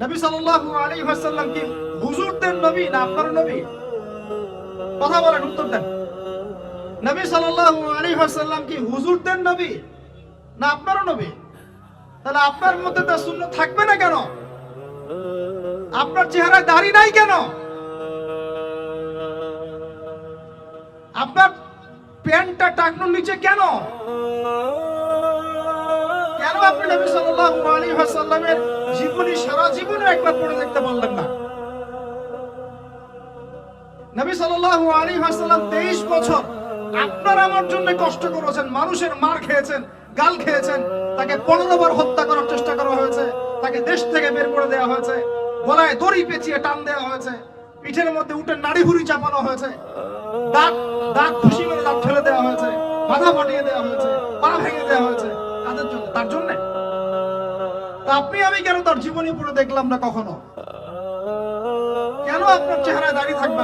নবী সাল্লাল্লাহু আলাইহি ওয়াসাল্লাম কি হুজুরদের নবী না আপনার নবী? কথা বলেন, উত্তর দেন। নবী সাল্লাল্লাহু আলাইহি ওয়াসাল্লাম কি হুজুরদের নবী না আপনার নবী? তাহলে আপনার মধ্যে তার সুন্নাত থাকবে না কেন? আপনার চেহারায় দাড়ি নাই কেন? আপনার প্যান্টটা টাকনোর নিচে কেন? কেন আপনি নবী সাল্লাল্লাহু আলাইহি ওয়াসাল্লামের জীবনী সারা জীবনে একবার পড়ে দেখতে পারলেন না? নবী সাল্লাল্লাহু আলাইহি ওয়াসাল্লাম 23 বছর আপনার আমার জন্য কষ্ট করেছেন, মানুষের মার খেয়েছেন, গাল খেয়েছেন, তাকে 15 বার হত্যা করার চেষ্টা করা হয়েছে, তাকে দেশ থেকে বের করে দেওয়া হয়েছে, গলায় দড়ি পেঁচিয়ে টান দেওয়া হয়েছে, পিঠের মধ্যে উঠে নাড়ি ভুড়ি চাপানো হয়েছে, দাঁত দাঁত খুশি মেরে দাঁত ফেলে দেওয়া হয়েছে, মাথা ফাটিয়ে দেওয়া হয়েছে, পা ভেঙে দেওয়া হয়েছে। তাদের জন্য, তার জন্য। তা আপনি আমি কেন তার জীবনী পড়ে দেখলাম না কখনো? কেন আপনার চেহারায় দাড়ি থাকবে